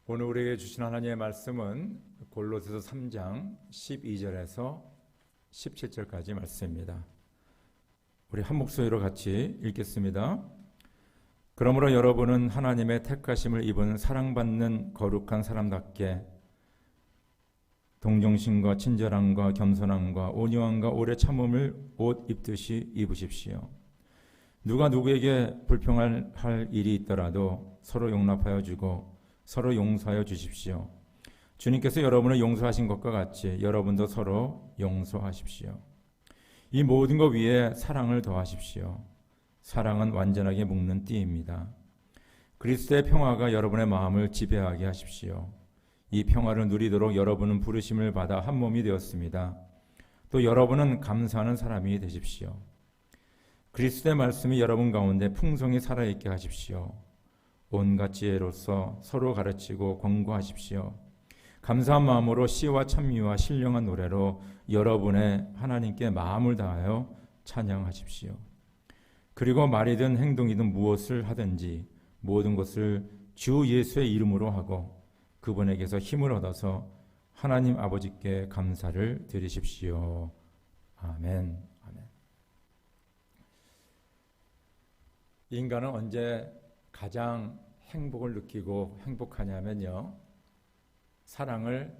오늘 우리에게 주신 하나님의 말씀은 골로새서 3장 12절에서 17절까지 말씀입니다. 우리 한 목소리로 같이 읽겠습니다. 그러므로 여러분은 하나님의 택하심을 입은 사랑받는 거룩한 사람답게 동정심과 친절함과 겸손함과 온유함과 오래 참음을 옷 입듯이 입으십시오. 누가 누구에게 불평할 일이 있더라도 서로 용납하여 주고 서로 용서하여 주십시오. 주님께서 여러분을 용서하신 것과 같이 여러분도 서로 용서하십시오. 이 모든 것 위에 사랑을 더하십시오. 사랑은 완전하게 묶는 띠입니다. 그리스도의 평화가 여러분의 마음을 지배하게 하십시오. 이 평화를 누리도록 여러분은 부르심을 받아 한 몸이 되었습니다. 또 여러분은 감사하는 사람이 되십시오. 그리스도의 말씀이 여러분 가운데 풍성히 살아있게 하십시오. 온갖 지혜로서 서로 가르치고 권고하십시오. 감사한 마음으로 시와 찬미와 신령한 노래로 여러분의 하나님께 마음을 다하여 찬양하십시오. 그리고 말이든 행동이든 무엇을 하든지 모든 것을 주 예수의 이름으로 하고 그분에게서 힘을 얻어서 하나님 아버지께 감사를 드리십시오. 아멘. 아멘. 인간은 언제 가장 행복을 느끼고 행복하냐면요, 사랑을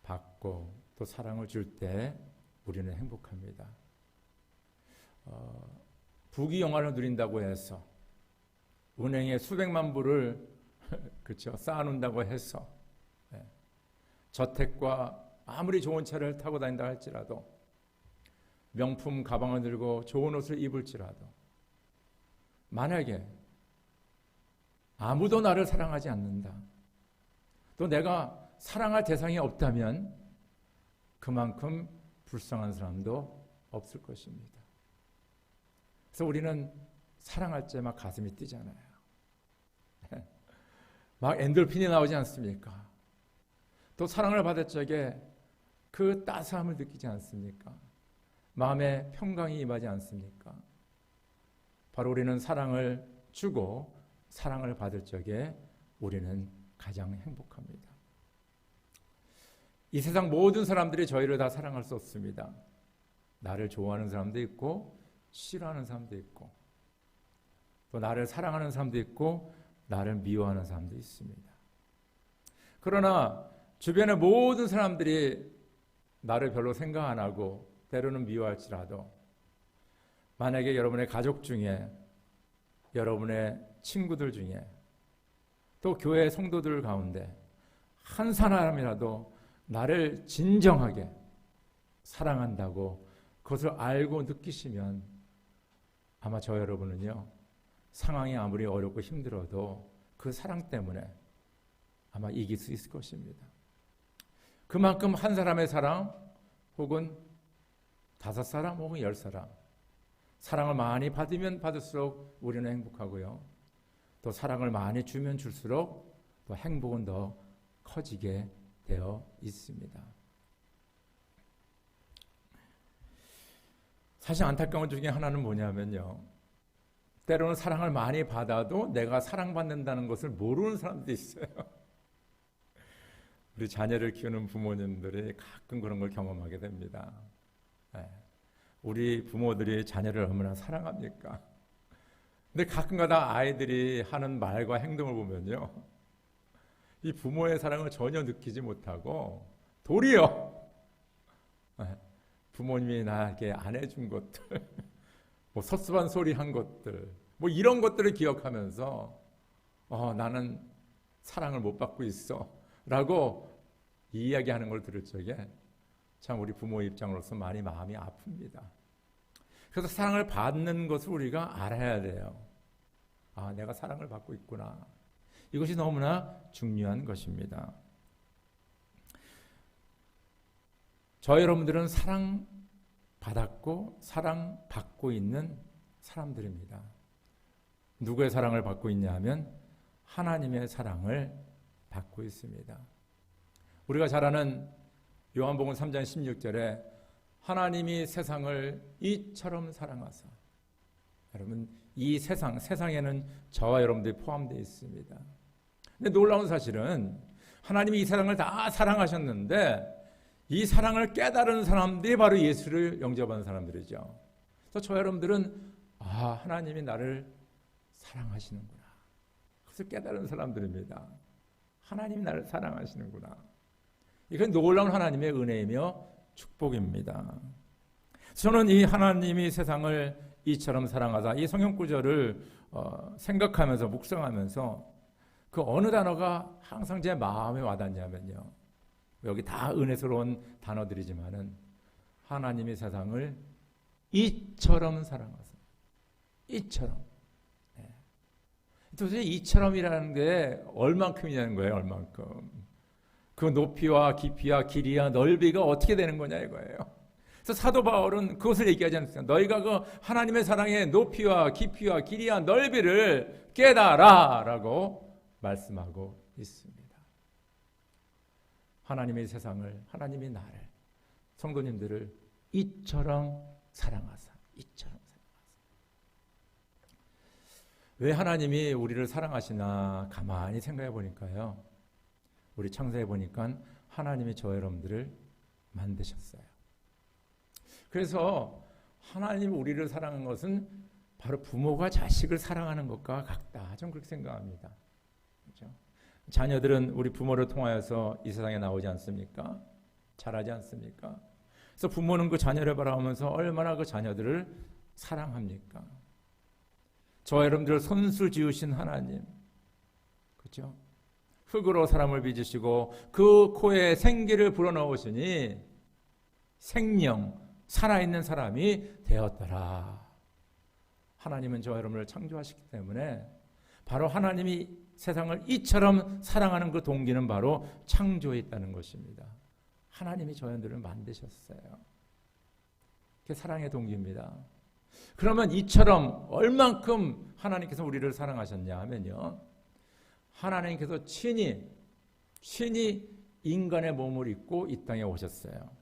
받고 또 사랑을 줄 때 우리는 행복합니다. 부귀 영화를 누린다고 해서 은행에 수백만 불을 그렇죠, 쌓아놓는다고 해서 저택과 아무리 좋은 차를 타고 다닌다 할지라도 명품 가방을 들고 좋은 옷을 입을지라도 만약에 아무도 나를 사랑하지 않는다, 또 내가 사랑할 대상이 없다면 그만큼 불쌍한 사람도 없을 것입니다. 그래서 우리는 사랑할 때 막 가슴이 뛰잖아요. 막 엔돌핀이 나오지 않습니까? 또 사랑을 받을 적에 그 따스함을 느끼지 않습니까? 마음에 평강이 임하지 않습니까? 바로 우리는 사랑을 주고 사랑을 받을 적에 우리는 가장 행복합니다. 이 세상 모든 사람들이 저희를 다 사랑할 수 없습니다. 나를 좋아하는 사람도 있고 싫어하는 사람도 있고 또 나를 사랑하는 사람도 있고 나를 미워하는 사람도 있습니다. 그러나 주변의 모든 사람들이 나를 별로 생각 안 하고 때로는 미워할지라도 만약에 여러분의 가족 중에, 여러분의 친구들 중에, 또 교회 성도들 가운데 한 사람이라도 나를 진정하게 사랑한다고 그것을 알고 느끼시면 아마 저 여러분은요, 상황이 아무리 어렵고 힘들어도 그 사랑 때문에 아마 이길 수 있을 것입니다. 그만큼 한 사람의 사랑 혹은 5사람 혹은 10사람 사랑을 많이 받으면 받을수록 우리는 행복하고요, 또 사랑을 많이 주면 줄수록 또 행복은 더 커지게 되어 있습니다. 사실 안타까운 중에 하나는 뭐냐면요, 때로는 사랑을 많이 받아도 내가 사랑받는다는 것을 모르는 사람도 있어요. 우리 자녀를 키우는 부모님들이 가끔 그런 걸 경험하게 됩니다. 우리 부모들이 자녀를 얼마나 사랑합니까? 근데 가끔가다 아이들이 하는 말과 행동을 보면요, 이 부모의 사랑을 전혀 느끼지 못하고 도리어 부모님이 나에게 안 해준 것들, 뭐 섭섭한 소리 한 것들, 뭐 이런 것들을 기억하면서 나는 사랑을 못 받고 있어 라고 이야기하는 걸 들을 적에 참 우리 부모의 입장으로서 많이 마음이 아픕니다. 그래서 사랑을 받는 것을 우리가 알아야 돼요. 내가 사랑을 받고 있구나. 이것이 너무나 중요한 것입니다. 저 여러분들은 사랑받았고 사랑받고 있는 사람들입니다. 누구의 사랑을 받고 있냐 하면 하나님의 사랑을 받고 있습니다. 우리가 잘 아는 요한복음 3장 16절에 하나님이 세상을 이처럼 사랑하사, 여러분 이 세상에는 저와 여러분들이 포함되어 있습니다. 근데 놀라운 사실은 하나님이 이 세상을 다 사랑하셨는데 이 사랑을 깨달은 사람들이 바로 예수를 영접한 사람들이죠. 그래서 저 여러분들은 하나님이 나를 사랑하시는구나. 그것을 깨달은 사람들입니다. 하나님이 나를 사랑하시는구나. 이건 놀라운 하나님의 은혜이며 축복입니다. 저는 이 하나님이 세상을 이처럼 사랑하사 이 성경 구절을 생각하면서 묵상하면서 그 어느 단어가 항상 제 마음에 와닿냐면요. 여기 다 은혜스러운 단어들이지만은 하나님이 세상을 이처럼 사랑하사. 이처럼. 도대체 이처럼이라는 게 얼만큼이냐는 거예요. 얼만큼. 그 높이와 깊이와 길이와 넓이가 어떻게 되는 거냐 이거예요. 그래서 사도 바울은 그것을 얘기하지 않습니까? 너희가 그 하나님의 사랑의 높이와 깊이와 길이와 넓이를 깨달아 라고 말씀하고 있습니다. 하나님의 세상을, 하나님이 나를, 성도님들을 이처럼 사랑하사. 이처럼 사랑하사. 왜 하나님이 우리를 사랑하시나 가만히 생각해 보니까요. 우리 창세해 보니까 하나님이 저 여러분들을 만드셨어요. 그래서 하나님이 우리를 사랑한 것은 바로 부모가 자식을 사랑하는 것과 같다. 저는 그렇게 생각합니다. 그렇죠? 자녀들은 우리 부모를 통하여서 이 세상에 나오지 않습니까? 자라지 않습니까? 그래서 부모는 그 자녀를 바라보면서 얼마나 그 자녀들을 사랑합니까? 저 여러분들을 손수 지으신 하나님, 그렇죠? 흙으로 사람을 빚으시고 그 코에 생기를 불어넣으시니 생명, 살아있는 사람이 되었더라. 하나님은 저 여러분을 창조하셨기 때문에 바로 하나님이 세상을 이처럼 사랑하는 그 동기는 바로 창조에 있다는 것입니다. 하나님이 저 여러분들을 만드셨어요. 그게 사랑의 동기입니다. 그러면 이처럼 얼만큼 하나님께서 우리를 사랑하셨냐 하면요. 하나님께서 친히 인간의 몸을 입고 이 땅에 오셨어요.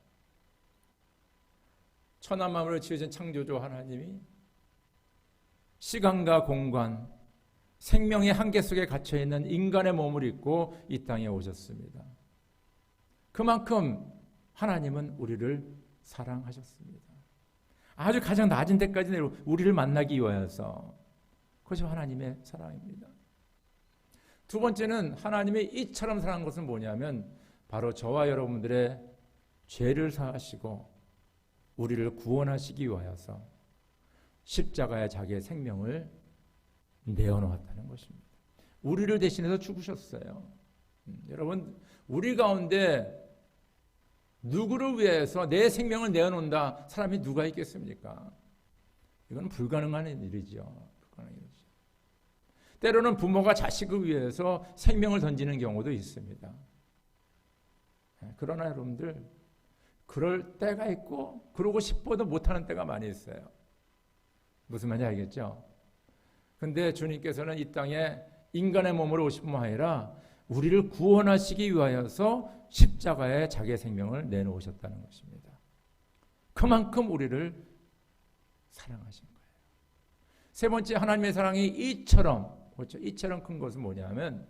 천하 만물을 지으신 창조주 하나님이 시간과 공간, 생명의 한계 속에 갇혀있는 인간의 몸을 입고 이 땅에 오셨습니다. 그만큼 하나님은 우리를 사랑하셨습니다. 아주 가장 낮은 데까지 내려 우리를 만나기 위하여서 그것이 하나님의 사랑입니다. 두 번째는 하나님이 이처럼 사랑한 것은 뭐냐면 바로 저와 여러분들의 죄를 사하시고 우리를 구원하시기 위하여서 십자가에 자기의 생명을 내어놓았다는 것입니다. 우리를 대신해서 죽으셨어요. 여러분, 우리 가운데 누구를 위해서 내 생명을 내어놓는다 사람이 누가 있겠습니까? 이건 불가능한 일이죠. 불가능한 일이죠. 때로는 부모가 자식을 위해서 생명을 던지는 경우도 있습니다. 그러나 여러분들 그럴 때가 있고 그러고 싶어도 못하는 때가 많이 있어요. 무슨 말인지 알겠죠? 근데 주님께서는 이 땅에 인간의 몸으로 오실 뿐만 아니라 우리를 구원하시기 위하여서 십자가에 자기의 생명을 내놓으셨다는 것입니다. 그만큼 우리를 사랑하신 거예요. 세 번째, 하나님의 사랑이 이처럼, 그렇죠? 이처럼 큰 것은 뭐냐면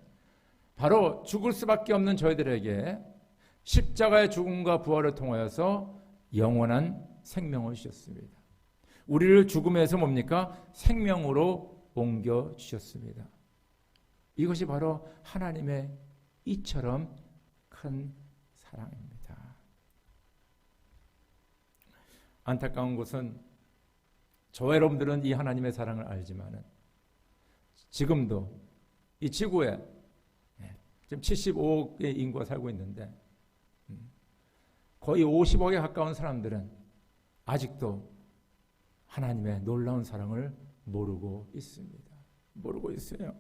바로 죽을 수밖에 없는 저희들에게 십자가의 죽음과 부활을 통하여서 영원한 생명을 주셨습니다. 우리를 죽음에서 뭡니까? 생명으로 옮겨주셨습니다. 이것이 바로 하나님의 이처럼 큰 사랑입니다. 안타까운 것은 저와 여러분들은 이 하나님의 사랑을 알지만은 지금도 이 지구에 지금 75억의 인구가 살고 있는데 거의 50억에 가까운 사람들은 아직도 하나님의 놀라운 사랑을 모르고 있습니다. 모르고 있어요.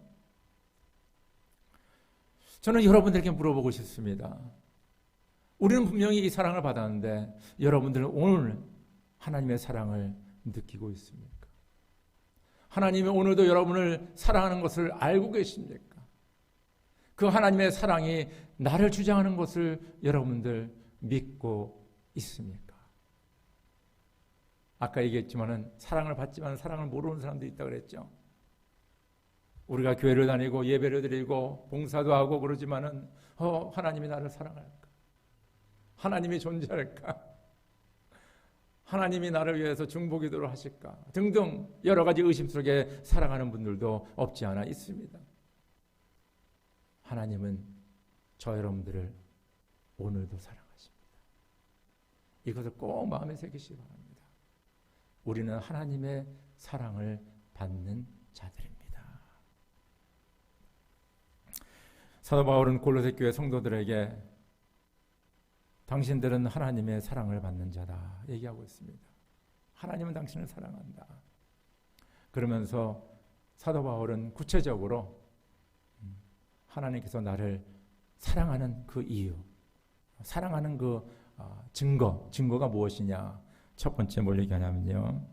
저는 여러분들에게 물어보고 싶습니다. 우리는 분명히 이 사랑을 받았는데 여러분들은 오늘 하나님의 사랑을 느끼고 있습니까? 하나님이 오늘도 여러분을 사랑하는 것을 알고 계십니까? 그 하나님의 사랑이 나를 주장하는 것을 여러분들 믿고 있습니까? 아까 얘기했지만은 사랑을 받지만 사랑을 모르는 사람도 있다고 그랬죠. 우리가 교회를 다니고 예배를 드리고 봉사도 하고 그러지만은 하나님이 나를 사랑할까? 하나님이 존재할까? 하나님이 나를 위해서 중보기도를 하실까? 등등 여러 가지 의심 속에 살아가는 분들도 없지 않아 있습니다. 하나님은 저 여러분들을 오늘도 사랑하십니다. 이것을 꼭 마음에 새기시기 바랍니다. 우리는 하나님의 사랑을 받는 자들입니다. 사도 바울은 골로새 교회 성도들에게 당신들은 하나님의 사랑을 받는 자다 얘기하고 있습니다. 하나님은 당신을 사랑한다. 그러면서 사도 바울은 구체적으로 하나님께서 나를 사랑하는 그 이유, 사랑하는 그 증거가 무엇이냐. 첫 번째 뭘 얘기하냐면요,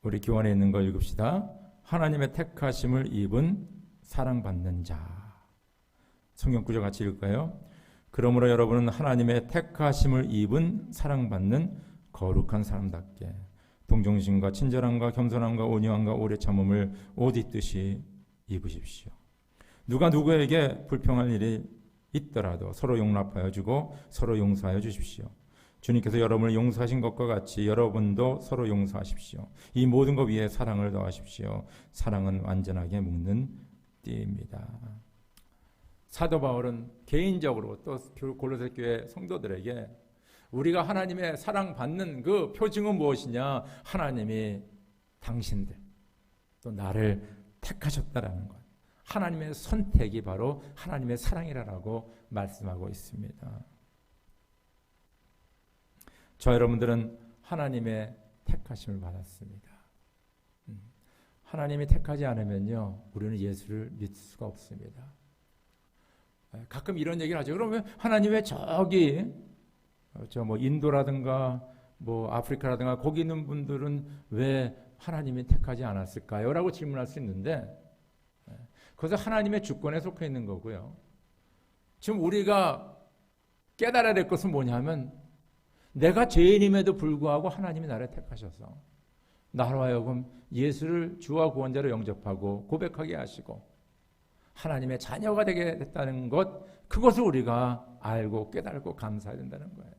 우리 교환에 있는 거 읽읍시다. 하나님의 택하심을 입은 사랑받는 자. 성경 구절 같이 읽을까요? 그러므로 여러분은 하나님의 택하심을 입은 사랑받는 거룩한 사람답게 동정심과 친절함과 겸손함과 온유함과 오래 참음을 옷 입듯이 입으십시오. 누가 누구에게 불평할 일이 있더라도 서로 용납하여 주고 서로 용서하여 주십시오. 주님께서 여러분을 용서하신 것과 같이 여러분도 서로 용서하십시오. 이 모든 것 위에 사랑을 더하십시오. 사랑은 완전하게 묶는 띠입니다. 사도 바울은 개인적으로 또 골로새 교회 성도들에게 우리가 하나님의 사랑받는 그 표징은 무엇이냐? 하나님이 당신들 또 나를 택하셨다라는 것. 하나님의 선택이 바로 하나님의 사랑이라고 말씀하고 있습니다. 저 여러분들은 하나님의 택하심을 받았습니다. 하나님이 택하지 않으면요, 우리는 예수를 믿을 수가 없습니다. 가끔 이런 얘기를 하죠. 그러면 하나님 왜 저기 인도라든가 아프리카라든가 거기 있는 분들은 왜 하나님이 택하지 않았을까요? 라고 질문할 수 있는데, 그것은 하나님의 주권에 속해 있는 거고요. 지금 우리가 깨달아야 될 것은 뭐냐면, 내가 죄인임에도 불구하고 하나님이 나를 택하셔서 나로 하여금 예수를 주와 구원자로 영접하고 고백하게 하시고 하나님의 자녀가 되게 됐다는 것, 그것을 우리가 알고 깨달고 감사해야 된다는 거예요.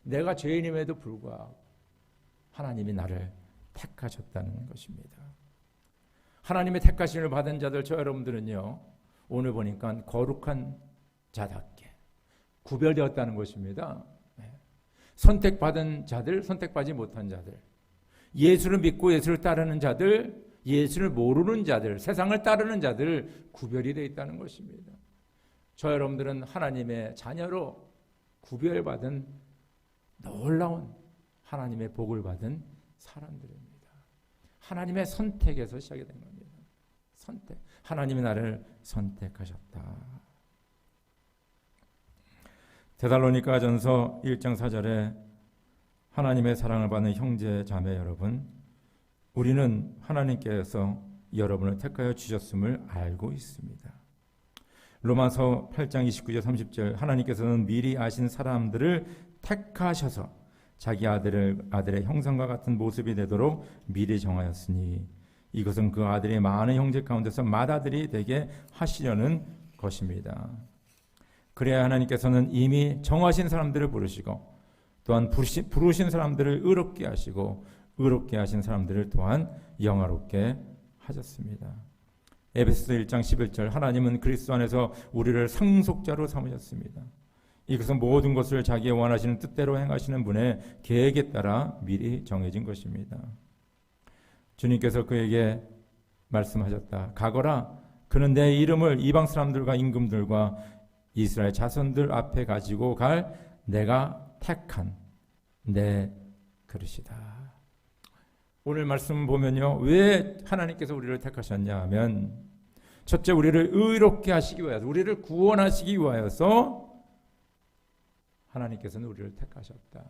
내가 죄인임에도 불구하고 하나님이 나를 택하셨다는 것입니다. 하나님의 택하심을 받은 자들, 저 여러분들은요, 오늘 보니까 거룩한 자답게 구별되었다는 것입니다. 선택받은 자들, 선택받지 못한 자들, 예수를 믿고 예수를 따르는 자들, 예수를 모르는 자들, 세상을 따르는 자들, 구별이 되어 있다는 것입니다. 저 여러분들은 하나님의 자녀로 구별받은 놀라운 하나님의 복을 받은 사람들입니다. 하나님의 선택에서 시작이 된 겁니다. 선택. 하나님이 나를 선택하셨다. 데살로니가전서 1장 4절에 하나님의 사랑을 받는 형제 자매 여러분, 우리는 하나님께서 여러분을 택하여 주셨음을 알고 있습니다. 로마서 8장 29절 30절, 하나님께서는 미리 아신 사람들을 택하셔서 자기 아들의 형상과 같은 모습이 되도록 미리 정하였으니 이것은 그 아들의 많은 형제 가운데서 맏아들이 되게 하시려는 것입니다. 그래야 하나님께서는 이미 정하신 사람들을 부르시고 또한 부르신 사람들을 의롭게 하시고 의롭게 하신 사람들을 또한 영화롭게 하셨습니다. 에베소서 1장 11절, 하나님은 그리스도 안에서 우리를 상속자로 삼으셨습니다. 이것은 모든 것을 자기의 원하시는 뜻대로 행하시는 분의 계획에 따라 미리 정해진 것입니다. 주님께서 그에게 말씀하셨다. 가거라, 그는 내 이름을 이방 사람들과 임금들과 이스라엘 자손들 앞에 가지고 갈 내가 택한 내 그릇이다. 오늘 말씀 보면요, 왜 하나님께서 우리를 택하셨냐 하면, 첫째, 우리를 의롭게 하시기 위하여서, 우리를 구원하시기 위하여서 하나님께서는 우리를 택하셨다.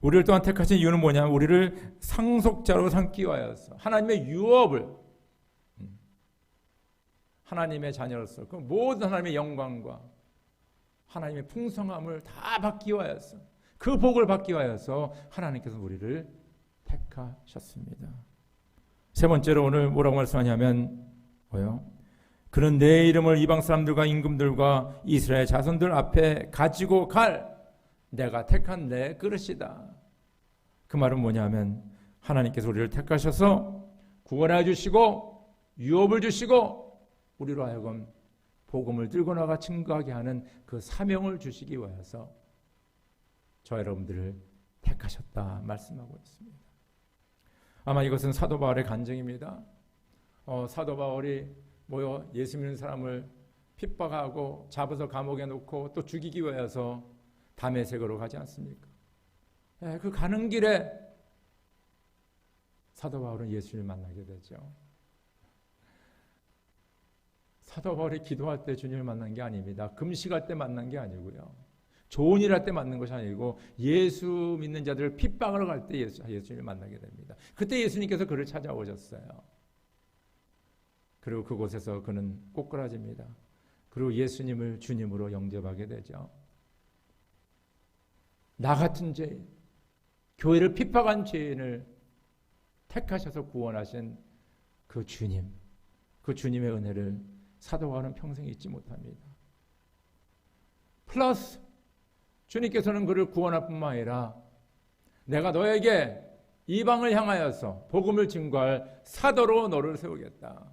우리를 또한 택하신 이유는 뭐냐면 우리를 상속자로 삼기 위하여서, 하나님의 유업을, 하나님의 자녀로서 그 모든 하나님의 영광과 하나님의 풍성함을 다 받기 위하여서, 그 복을 받기 위하여서 하나님께서 우리를 택하셨습니다. 세 번째로 오늘 뭐라고 말씀하냐면 뭐요? 그는 내 이름을 이방 사람들과 임금들과 이스라엘 자손들 앞에 가지고 갈 내가 택한 내 그릇이다. 그 말은 뭐냐면 하나님께서 우리를 택하셔서 구원해 주시고 유업을 주시고 우리로 하여금 복음을 들고 나가 증거하게 하는 그 사명을 주시기 위해서 저 여러분들을 택하셨다 말씀하고 있습니다. 아마 이것은 사도 바울의 간증입니다. 사도 바울이 예수 믿는 사람을 핍박하고 잡아서 감옥에 놓고 또 죽이기 위해서 다메섹으로 가지 않습니까? 그 가는 길에 사도 바울은 예수를 만나게 되죠. 사도 바울이 기도할 때 주님을 만난 게 아닙니다. 금식할 때 만난 게 아니고요. 좋은 일 할 때 만난 것이 아니고 예수 믿는 자들을 핍박하러 갈 때 예수님을 만나게 됩니다. 그때 예수님께서 그를 찾아오셨어요. 그리고 그곳에서 그는 꼬꾸라집니다. 그리고 예수님을 주님으로 영접하게 되죠. 나 같은 죄인, 교회를 핍박한 죄인을 택하셔서 구원하신 그 주님, 그 주님의 은혜를 사도 바울은 평생 잊지 못합니다. 플러스 주님께서는 그를 구원할 뿐만 아니라 내가 너에게 이방을 향하여서 복음을 증거할 사도로 너를 세우겠다.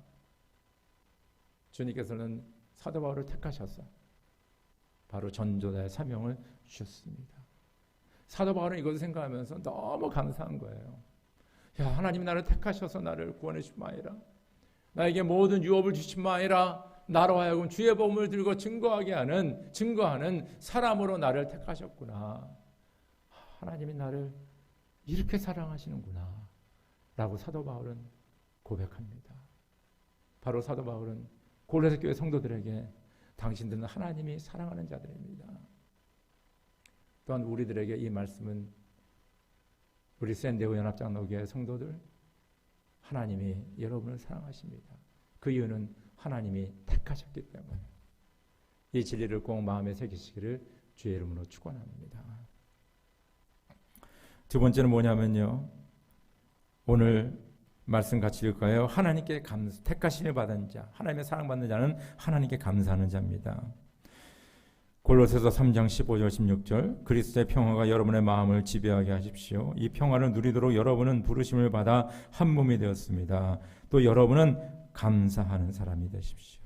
주님께서는 사도 바울을 택하셔서 바로 전도자의 사명을 주셨습니다. 사도 바울은 이것을 생각하면서 너무 감사한 거예요. 야, 하나님이 나를 택하셔서 나를 구원해 주신 뿐만 아니라 나에게 모든 유업을 주신 뿐만 아니라 나로 하여금 주의 복음을 들고 증거하는 사람으로 나를 택하셨구나. 하나님이 나를 이렇게 사랑하시는구나 라고 사도 바울은 고백합니다. 바로 사도 바울은 골로새 교회 성도들에게 당신들은 하나님이 사랑하는 자들입니다. 또한 우리들에게 이 말씀은 우리 샌디에고 연합장로교회 성도들 하나님이 여러분을 사랑하십니다. 그 이유는 하나님이 택하셨기 때문에 이 진리를 꼭 마음에 새기시기를 주의 이름으로 축원합니다. 두 번째는 뭐냐면요. 오늘 말씀 같이 읽을까요? 하나님께 택하심을 받은 자, 하나님의 사랑받는 자는 하나님께 감사하는 자입니다. 골로새서 3장 15절 16절 그리스도의 평화가 여러분의 마음을 지배하게 하십시오. 이 평화를 누리도록 여러분은 부르심을 받아 한 몸이 되었습니다. 또 여러분은 감사하는 사람이 되십시오.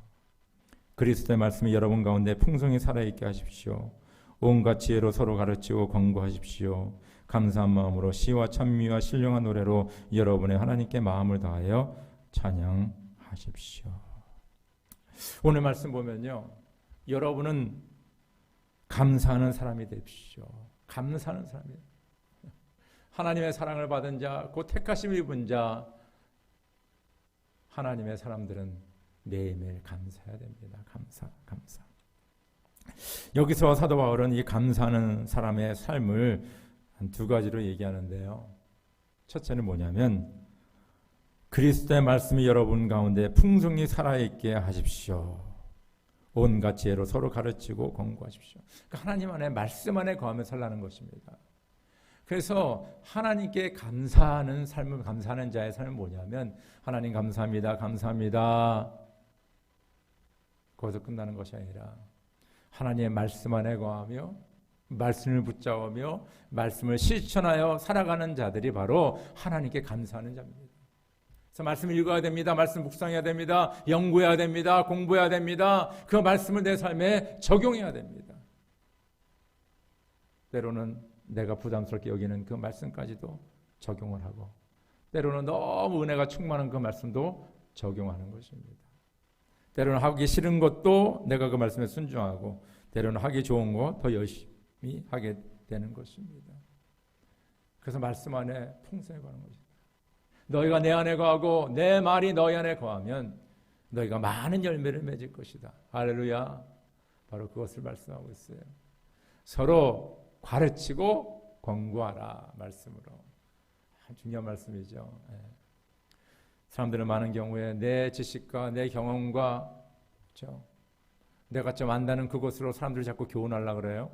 그리스도의 말씀이 여러분 가운데 풍성히 살아있게 하십시오. 온갖 지혜로 서로 가르치고 권고하십시오. 감사한 마음으로 시와 찬미와 신령한 노래로 여러분의 하나님께 마음을 다하여 찬양하십시오. 오늘 말씀 보면요. 여러분은 감사하는 사람이 되십시오. 감사하는 사람이 하나님의 사랑을 받은 자, 곧 택하심을 입은 자, 하나님의 사람들은 매일매일 감사해야 됩니다. 감사. 여기서 사도 바울은 이 감사하는 사람의 삶을 한 두 가지로 얘기하는데요. 첫째는 뭐냐면 그리스도의 말씀이 여러분 가운데 풍성히 살아있게 하십시오. 온갖 지혜로 서로 가르치고 권고하십시오. 그러니까 하나님 안에 말씀 안에 거하며 살라는 것입니다. 그래서 하나님께 감사하는 삶을 감사하는 자의 삶은 뭐냐면 하나님 감사합니다. 거기서 끝나는 것이 아니라 하나님의 말씀 안에 거하며 말씀을 붙잡으며 말씀을 실천하여 살아가는 자들이 바로 하나님께 감사하는 자입니다. 그래서 말씀을 읽어야 됩니다. 말씀 묵상해야 됩니다. 연구해야 됩니다. 공부해야 됩니다. 그 말씀을 내 삶에 적용해야 됩니다. 때로는 내가 부담스럽게 여기는 그 말씀까지도 적용을 하고 때로는 너무 은혜가 충만한 그 말씀도 적용하는 것입니다. 때로는 하기 싫은 것도 내가 그 말씀에 순종하고 때로는 하기 좋은 거 더 열심히 하게 되는 것입니다. 그래서 말씀 안에 풍성히 거하는 것입니다. 너희가 내 안에 거하고 내 말이 너희 안에 거하면 너희가 많은 열매를 맺을 것이다. 할렐루야. 바로 그것을 말씀하고 있어요. 서로 가르치고 권고하라 말씀으로. 중요한 말씀이죠. 사람들은 많은 경우에 내 지식과 내 경험과 그렇죠? 내가 좀 안다는 그것으로 사람들을 자꾸 교훈하려고 그래요.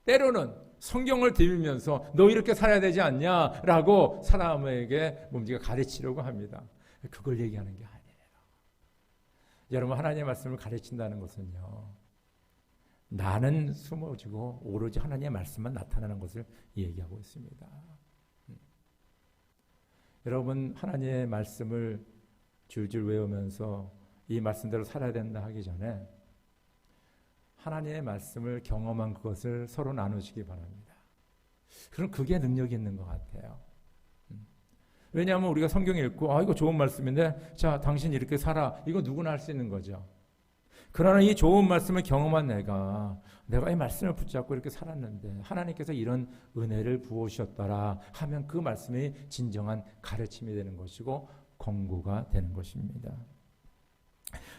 때로는 성경을 들으면서 너 이렇게 살아야 되지 않냐라고 사람에게 몸지가 가르치려고 합니다. 그걸 얘기하는 게 아니에요. 여러분, 하나님의 말씀을 가르친다는 것은요, 나는 숨어지고 오로지 하나님의 말씀만 나타나는 것을 얘기하고 있습니다. 여러분, 하나님의 말씀을 줄줄 외우면서 이 말씀대로 살아야 된다 하기 전에 하나님의 말씀을 경험한 그것을 서로 나누시기 바랍니다. 그럼 그게 능력이 있는 것 같아요. 왜냐하면 우리가 성경 읽고 이거 좋은 말씀인데 자, 당신 이렇게 살아. 이거 누구나 할 수 있는 거죠. 그러나 이 좋은 말씀을 경험한 내가 이 말씀을 붙잡고 이렇게 살았는데 하나님께서 이런 은혜를 부어주셨더라 하면 그 말씀이 진정한 가르침이 되는 것이고 권고가 되는 것입니다.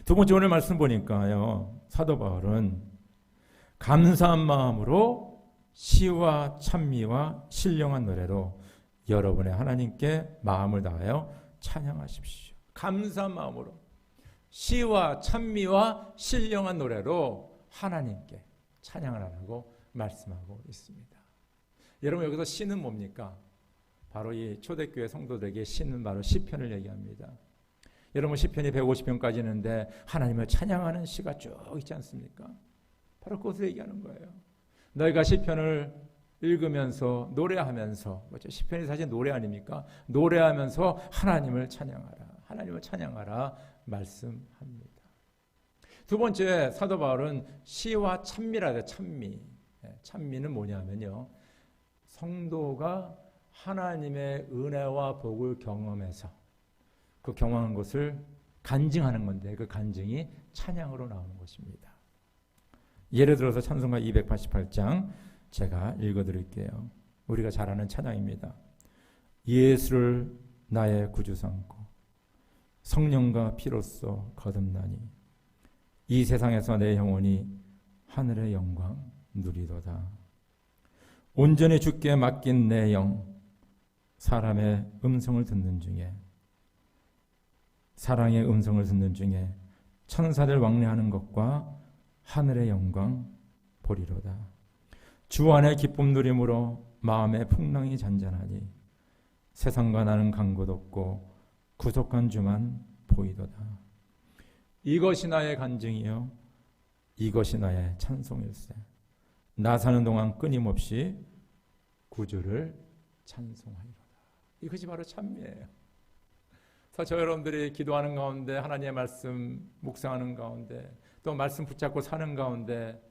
두 번째, 오늘 말씀 보니까요, 사도 바울은 감사한 마음으로 시와 찬미와 신령한 노래로 여러분의 하나님께 마음을 다하여 찬양하십시오. 감사한 마음으로 시와 찬미와 신령한 노래로 하나님께 찬양을 하라고 말씀하고 있습니다. 여러분, 여기서 시는 뭡니까? 바로 이 초대교회 성도들에게 시는 바로 시편을 얘기합니다. 여러분, 시편이 150편까지 있는데 하나님을 찬양하는 시가 쭉 있지 않습니까? 바로 그것을 얘기하는 거예요. 너희가 시편을 읽으면서 노래하면서, 그렇죠? 시편이 사실 노래 아닙니까? 노래하면서 하나님을 찬양하라 말씀합니다. 두 번째, 사도 바울은 시와 찬미라 해요. 찬미. 찬미는 뭐냐면요, 성도가 하나님의 은혜와 복을 경험해서 그 경험한 것을 간증하는 건데 그 간증이 찬양으로 나오는 것입니다. 예를 들어서 찬송가 288장 제가 읽어드릴게요. 우리가 잘 아는 찬양입니다. 예수를 나의 구주 삼고 성령과 피로써 거듭나니 이 세상에서 내 영혼이 하늘의 영광 누리도다. 온전히 주께 맡긴 내 영 사람의 음성을 듣는 중에 사랑의 음성을 듣는 중에 천사들 왕래하는 것과 하늘의 영광 보리로다. 주 안에 기쁨 누림으로 마음의 풍랑이 잔잔하니 세상과 나는 간 곳 없고 구속한 주만 보이도다. 이것이 나의 간증이요 이것이 나의 찬송일세. 나 사는 동안 끊임없이 구주를 찬송하리로다. 이것이 바로 찬미예요. 저 여러분들이 기도하는 가운데 하나님의 말씀 묵상하는 가운데 또 말씀 붙잡고 사는 가운데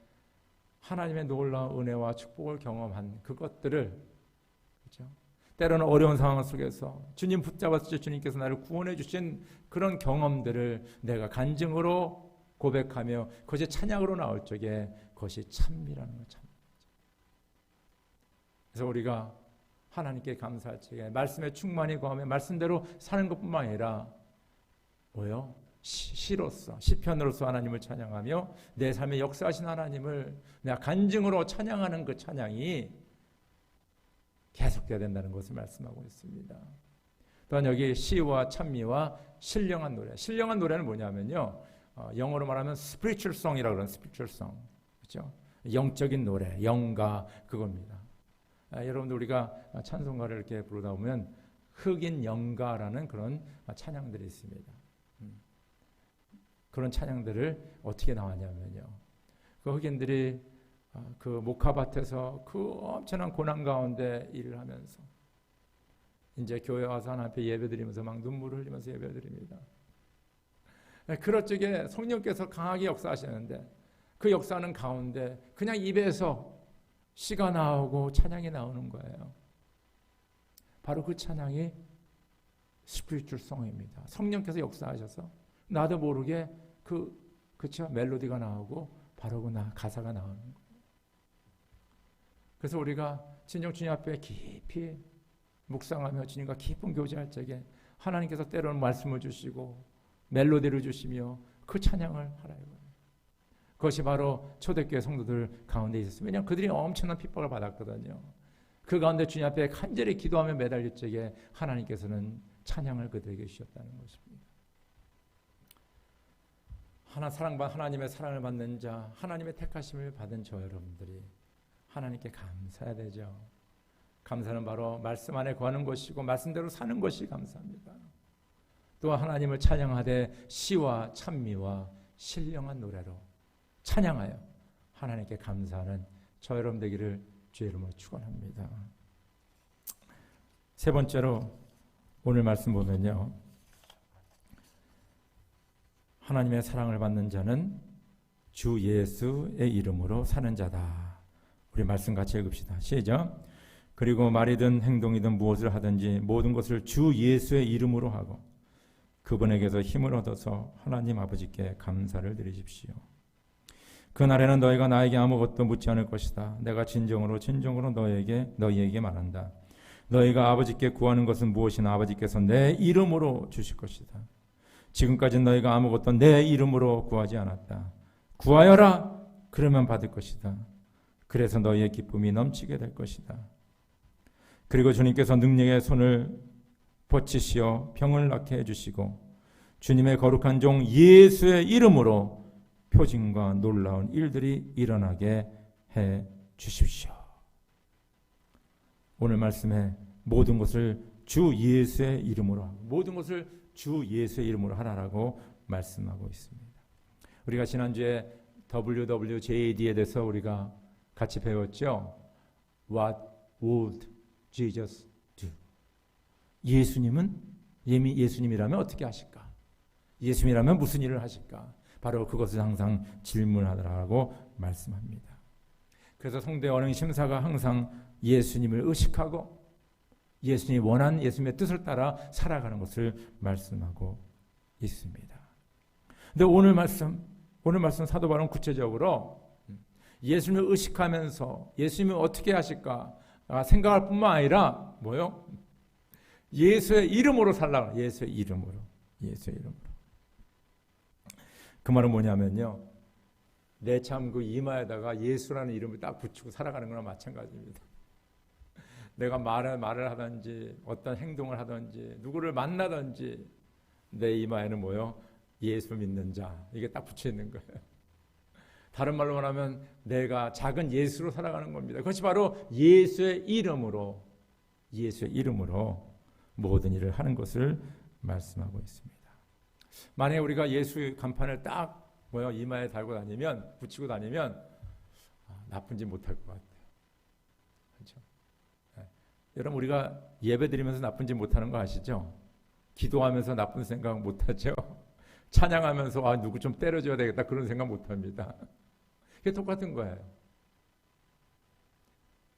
하나님의 놀라운 은혜와 축복을 경험한 그것들을, 그렇죠? 때로는 어려운 상황 속에서 주님 붙잡았을 때 주님께서 나를 구원해 주신 그런 경험들을 내가 간증으로 고백하며 그것이 찬양으로 나올 적에 그것이 찬미라는 거죠. 그래서 우리가 하나님께 감사할 적에 말씀에 충만히 거하며 말씀대로 사는 것뿐만 아니라 뭐요? 시로서 시편으로서 하나님을 찬양하며 내 삶에 역사하신 하나님을 내가 간증으로 찬양하는 그 찬양이 계속돼야 된다는 것을 말씀하고 있습니다. 또한 여기 시와 찬미와 신령한 노래. 신령한 노래는 뭐냐면요, 영어로 말하면 spiritual song이라고 그러는 spiritual song, 그렇죠? 영적인 노래, 영가 그겁니다. 여러분들 우리가 찬송가를 이렇게 부르다 보면 흑인 영가라는 그런 찬양들이 있습니다. 그런 찬양들을 어떻게 나왔냐면요, 그 흑인들이 그 목화밭에서 그 엄청난 고난 가운데 일을 하면서 이제 교회 와서 하나님 앞에 예배드리면서 막 눈물을 흘리면서 예배드립니다. 그럴 적에 성령께서 강하게 역사하시는데 그 역사하는 가운데 그냥 입에서 시가 나오고 찬양이 나오는 거예요. 바로 그 찬양이 스피리추얼 송입니다. 성령께서 역사하셔서 나도 모르게 그쵸? 멜로디가 나오고 바로 그 가사가 나오는 거예요. 그래서 우리가 진정 주님 앞에 깊이 묵상하며 주님과 깊은 교제할 적에 하나님께서 때로는 말씀을 주시고 멜로디를 주시며 그 찬양을 하라 이거예요. 그것이 바로 초대교회 성도들 가운데 있었습니다. 왜냐하면 그들이 엄청난 핍박을 받았거든요. 그 가운데 주님 앞에 간절히 기도하며 매달릴 적에 하나님께서는 찬양을 그들에게 주셨다는 것입니다. 하나님의 사랑을 받는 자, 하나님의 택하심을 받은 저 여러분들이 하나님께 감사해야 되죠. 감사는 바로 말씀 안에 거하는 것이고 말씀대로 사는 것이 감사합니다. 또 하나님을 찬양하되 시와 찬미와 신령한 노래로 찬양하여 하나님께 감사하는 저 여러분 되기를 주의 이름으로 축원합니다. 세 번째로 오늘 말씀 보면요, 하나님의 사랑을 받는 자는 주 예수의 이름으로 사는 자다. 우리 말씀 같이 읽읍시다. 시작. 그리고 말이든 행동이든 무엇을 하든지 모든 것을 주 예수의 이름으로 하고 그분에게서 힘을 얻어서 하나님 아버지께 감사를 드리십시오. 그날에는 너희가 나에게 아무것도 묻지 않을 것이다. 내가 진정으로 너희에게 말한다. 너희가 아버지께 구하는 것은 무엇이나 아버지께서 내 이름으로 주실 것이다. 지금까지 너희가 아무것도 내 이름으로 구하지 않았다. 구하여라. 그러면 받을 것이다. 그래서 너희의 기쁨이 넘치게 될 것이다. 그리고 주님께서 능력의 손을 뻗치시어 병을 낫게 해주시고 주님의 거룩한 종 예수의 이름으로 표징과 놀라운 일들이 일어나게 해 주십시오. 오늘 말씀에 모든 것을 주 예수의 이름으로 하고 모든 것을 주 예수의 이름으로 하라라고 말씀하고 있습니다. 우리가 지난주에 WWJD에 대해서 우리가 같이 배웠죠. What would Jesus do? 예수님이라면 어떻게 하실까? 예수님이라면 무슨 일을 하실까? 바로 그것을 항상 질문하라고 말씀합니다. 그래서 성대 언행 심사가 항상 예수님을 의식하고 예수님이 원하는 예수님의 뜻을 따라 살아가는 것을 말씀하고 있습니다. 근데 오늘 말씀 사도 바울은 구체적으로 예수님을 의식하면서 예수님이 어떻게 하실까 생각할 뿐만 아니라 뭐요? 예수의 이름으로 살라고. 예수의 이름으로. 그 말은 뭐냐면요, 내 참 그 이마에다가 예수라는 이름을 딱 붙이고 살아가는 거나 마찬가지입니다. 내가 말을 하든지 어떤 행동을 하든지 누구를 만나든지 내 이마에는 뭐요? 예수 믿는 자, 이게 딱 붙여 있는 거예요. 다른 말로 말하면 내가 작은 예수로 살아가는 겁니다. 그것이 바로 예수의 이름으로 모든 일을 하는 것을 말씀하고 있습니다. 만약에 우리가 예수의 간판을 딱 이마에 달고 다니면, 붙이고 다니면 나쁜 짓 못할 것 같아요. 그렇죠? 네. 여러분, 우리가 예배 드리면서 나쁜 짓 못하는 거 아시죠? 기도하면서 나쁜 생각 못하죠? 찬양하면서 누구 좀 때려줘야 되겠다 그런 생각 못합니다. 그게 똑같은 거예요.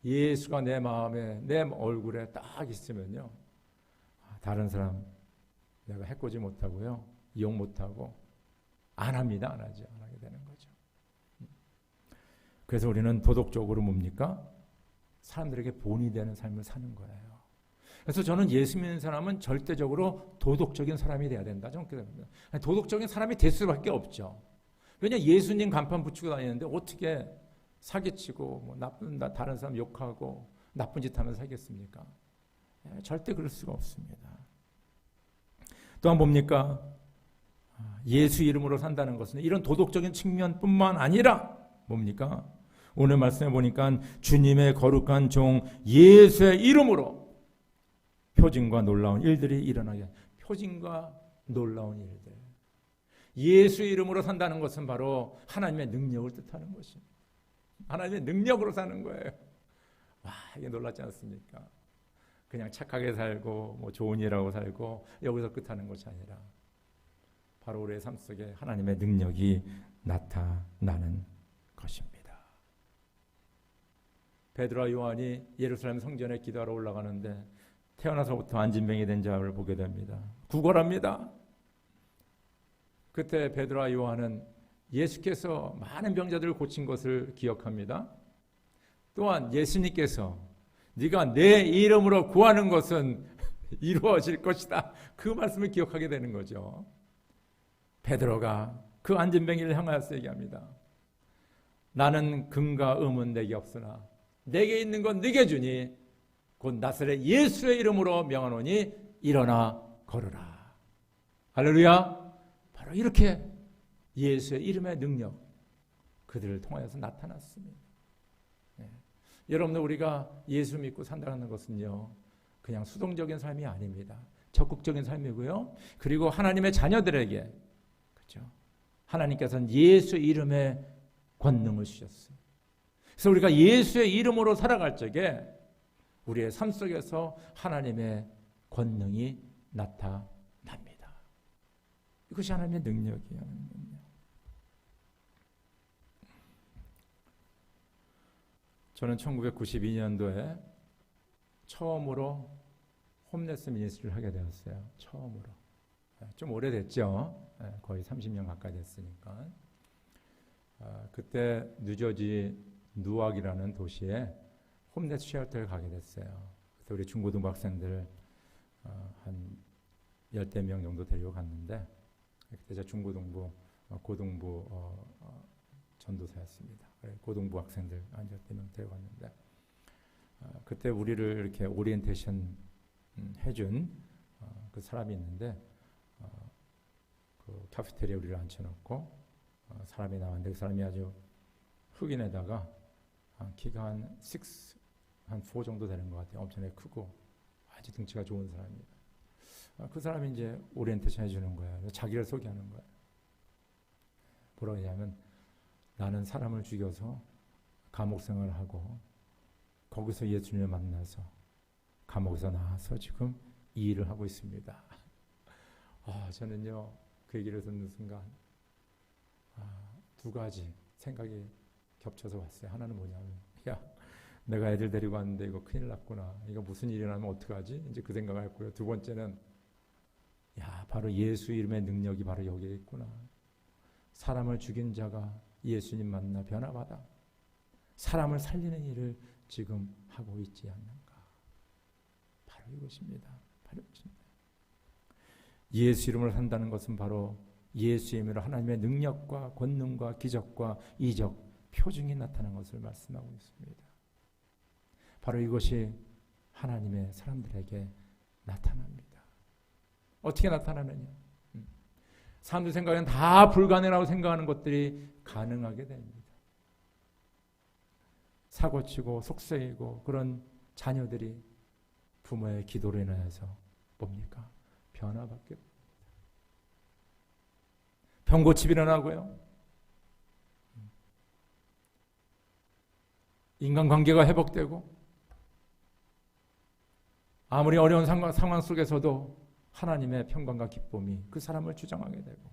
예수가 내 마음에, 내 얼굴에 딱 있으면요, 다른 사람 내가 해코지 못하고요, 이용 못하고 안 합니다. 안 하게 되는 거죠. 그래서 우리는 도덕적으로 뭡니까? 사람들에게 본이 되는 삶을 사는 거예요. 그래서 저는 예수 믿는 사람은 절대적으로 도덕적인 사람이 돼야 된다. 저는 그렇게 됩니다. 도덕적인 사람이 될 수밖에 없죠. 왜냐, 예수님 간판 붙이고 다니는데 어떻게 사기치고 다른 사람 욕하고 나쁜 짓 하면서 살겠습니까? 절대 그럴 수가 없습니다. 또한 뭡니까? 예수 이름으로 산다는 것은 이런 도덕적인 측면뿐만 아니라 뭡니까? 오늘 말씀해 보니까 주님의 거룩한 종 예수의 이름으로 표징과 놀라운 일들이 일어나게. 표징과 놀라운 일들. 예수 이름으로 산다는 것은 바로 하나님의 능력을 뜻하는 것입니다. 하나님의 능력으로 사는 거예요. 와, 이게 놀랍지 않습니까? 그냥 착하게 살고 좋은 일하고 살고 여기서 끝하는 것이 아니라 바로 우리의 삶 속에 하나님의 능력이 나타나는 것입니다. 베드로와 요한이 예루살렘 성전에 기도하러 올라가는데 태어나서부터 안진병이 된 자를 보게 됩니다. 구걸합니다. 그때 베드로와 요한은 예수께서 많은 병자들을 고친 것을 기억합니다. 또한 예수님께서 네가 내 이름으로 구하는 것은 이루어질 것이다. 그 말씀을 기억하게 되는 거죠. 베드로가 그 안진병이를 향하여서 얘기합니다. 나는 금과 음은 내게 없으나 내게 있는 건 네게 주니 곧 나사렛 예수의 이름으로 명하노니 일어나 걸으라. 할렐루야. 바로 이렇게 예수의 이름의 능력 그들을 통하여서 나타났습니다. 네. 여러분들 우리가 예수 믿고 산다는 것은요, 그냥 수동적인 삶이 아닙니다. 적극적인 삶이고요. 그리고 하나님의 자녀들에게, 그렇죠? 하나님께서는 예수 이름의 권능을 주셨어요. 그래서 우리가 예수의 이름으로 살아갈 적에 우리의 삶 속에서 하나님의 권능이 나타납니다. 이것이 하나님의 능력이에요. 저는 1992년도에 처음으로 홈레스 미니스트리를 하게 되었어요. 처음으로. 좀 오래됐죠. 거의 30년 가까이 됐으니까. 그때 뉴저지 누악이라는 도시에 홈레스 쉘터를 가게 됐어요. 그래서 우리 중고등부 학생들 한 10대 명 정도 데리고 갔는데, 그때 제가 중고등부, 고등부 전도사였습니다. 고등부 학생들 한 10대 명 데려갔는데, 그때 우리를 이렇게 오리엔테이션 해준 그 사람이 있는데, 그 카페테리아에 우리를 앉혀놓고 사람이 나왔는데, 그 사람이 아주 흑인에다가 키가 한 4 정도 되는 것 같아요. 엄청나게 크고 아주 등치가 좋은 사람입니다. 그 사람이 이제 오리엔테이션 해주는 거예요. 자기를 소개하는 거예요. 뭐라고 하냐면, 나는 사람을 죽여서 감옥 생활을 하고 거기서 예수님을 만나서 감옥에서 나와서 지금 이 일을 하고 있습니다. 저는요, 그 얘기를 듣는 순간 두 가지 생각이 겹쳐서 왔어요. 하나는 뭐냐면, 야, 내가 애들 데리고 왔는데 이거 큰일 났구나. 이거 무슨 일이 나면 어떡하지? 이제 그 생각을 했고요. 두 번째는, 야, 바로 예수 이름의 능력이 바로 여기에 있구나. 사람을 죽인 자가 예수님 만나 변화받아 사람을 살리는 일을 지금 하고 있지 않는가. 바로 이것입니다. 바로 이것입니다. 예수 이름으로 산다는 것은 바로 예수 이름으로 하나님의 능력과 권능과 기적과 이적, 표징이 나타나는 것을 말씀하고 있습니다. 바로 이것이 하나님의 사람들에게 나타납니다. 어떻게 나타나느냐? 사람들 생각에는 다 불가능하다고 생각하는 것들이 가능하게 됩니다. 사고치고 속세이고 그런 자녀들이 부모의 기도로 인해서 뭡니까? 변화받게 됩니다. 병고침이 일어나고요. 인간관계가 회복되고, 아무리 어려운 상황 속에서도 하나님의 평강과 기쁨이 그 사람을 주장하게 되고,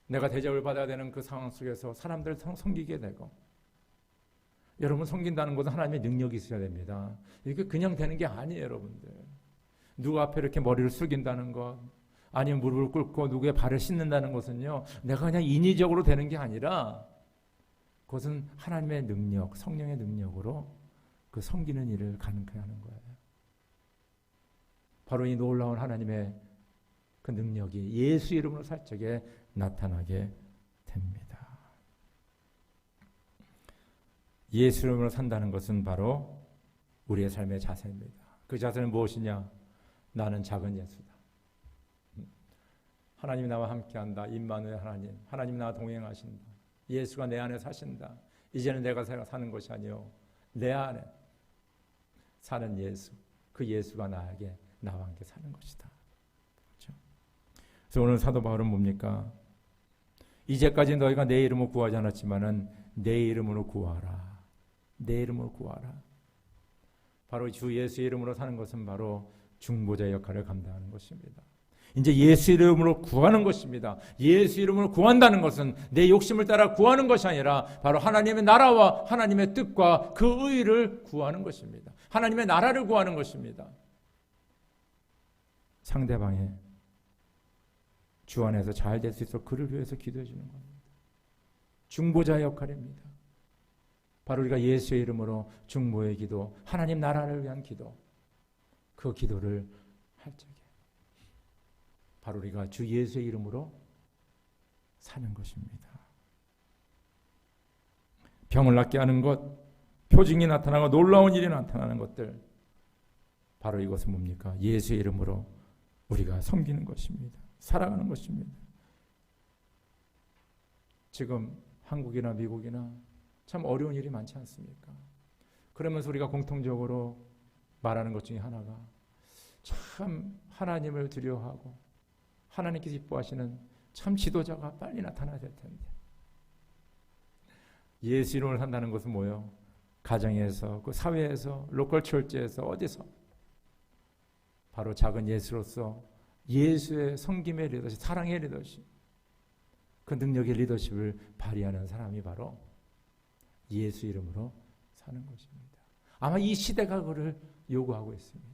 내가 대접을 받아야 되는 그 상황 속에서 사람들을 섬기게 되고, 여러분, 섬긴다는 것은 하나님의 능력이 있어야 됩니다. 이게 그냥 되는 게 아니에요, 여러분들. 누구 앞에 이렇게 머리를 숙인다는 것, 아니면 무릎을 꿇고 누구의 발을 씻는다는 것은요, 내가 그냥 인위적으로 되는 게 아니라 그것은 하나님의 능력, 성령의 능력으로 그 섬기는 일을 가능하게 하는 거예요. 바로 이 놀라운 하나님의 그 능력이 예수 이름으로 살 적에 나타나게 됩니다. 예수 이름으로 산다는 것은 바로 우리의 삶의 자세입니다. 그 자세는 무엇이냐? 나는 작은 예수다. 하나님이 나와 함께한다. 임마누엘 하나님, 하나님 나와 동행하신다. 예수가 내 안에 사신다. 이제는 내가 사는 것이 아니요, 내 안에 사는 예수, 그 예수가 나와 함께 사는 것이다. 그렇죠? 그래서 오늘 사도 바울은 뭡니까? 이제까지 너희가 내 이름으로 구하지 않았지만은 내 이름으로 구하라. 내 이름으로 구하라. 바로 주 예수 이름으로 사는 것은 바로 중보자의 역할을 감당하는 것입니다. 이제 예수 이름으로 구하는 것입니다. 예수 이름으로 구한다는 것은 내 욕심을 따라 구하는 것이 아니라 바로 하나님의 나라와 하나님의 뜻과 그 의를 구하는 것입니다. 하나님의 나라를 구하는 것입니다. 상대방의 주 안에서 잘 될 수 있도록 그를 위해서 기도해 주는 겁니다. 중보자의 역할입니다. 바로 우리가 예수의 이름으로 중보의 기도, 하나님 나라를 위한 기도, 그 기도를 할 적에 바로 우리가 주 예수의 이름으로 사는 것입니다. 병을 낫게 하는 것, 표징이 나타나고 놀라운 일이 나타나는 것들, 바로 이것은 뭡니까? 예수의 이름으로 우리가 섬기는 것입니다. 살아가는 것입니다. 지금 한국이나 미국이나 참 어려운 일이 많지 않습니까? 그러면서 우리가 공통적으로 말하는 것 중에 하나가 참 하나님을 두려워하고 하나님께서 기뻐하시는 참 지도자가 빨리 나타나야 될 텐데. 예수 이름을 산다는 것은 뭐예요? 가정에서, 그 사회에서, 로컬 철제에서, 어디서 바로 작은 예수로서 예수의 섬김의 리더십, 사랑의 리더십, 그 능력의 리더십을 발휘하는 사람이 바로 예수 이름으로 사는 것입니다. 아마 이 시대가 그를 요구하고 있습니다.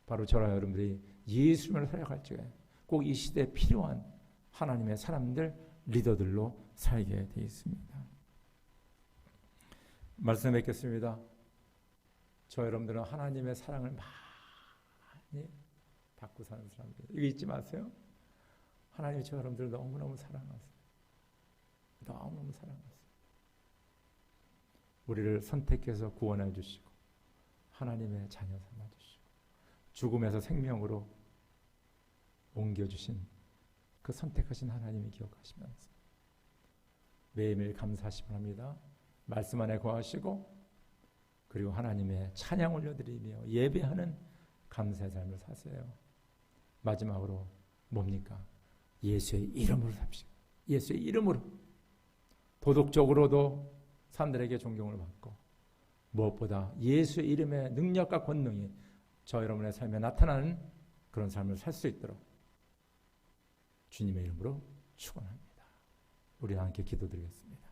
바로 저와 여러분들이 예수 이름으로 살아갈 적에 꼭 이 시대에 필요한 하나님의 사람들, 리더들로 살게 되어 있습니다. 말씀 맺겠습니다. 저 여러분들은 하나님의 사랑을 많이 받고 사는 사람들. 이거 잊지 마세요. 하나님이 저 여러분들을 너무너무 사랑하세요. 너무너무 사랑하세요. 우리를 선택해서 구원해 주시고 하나님의 자녀 삼아 주시고 죽음에서 생명으로 옮겨주신 그 선택하신 하나님을 기억하시면서 매일매일 감사하시면 합니다. 말씀 안에 거하시고 그리고 하나님의 찬양 올려드리며 예배하는 감사의 삶을 사세요. 마지막으로 뭡니까? 예수의 이름으로 삽시다. 예수의 이름으로 도덕적으로도 사람들에게 존경을 받고 무엇보다 예수의 이름의 능력과 권능이 저 여러분의 삶에 나타나는 그런 삶을 살 수 있도록 주님의 이름으로 축원합니다. 우리 함께 기도드리겠습니다.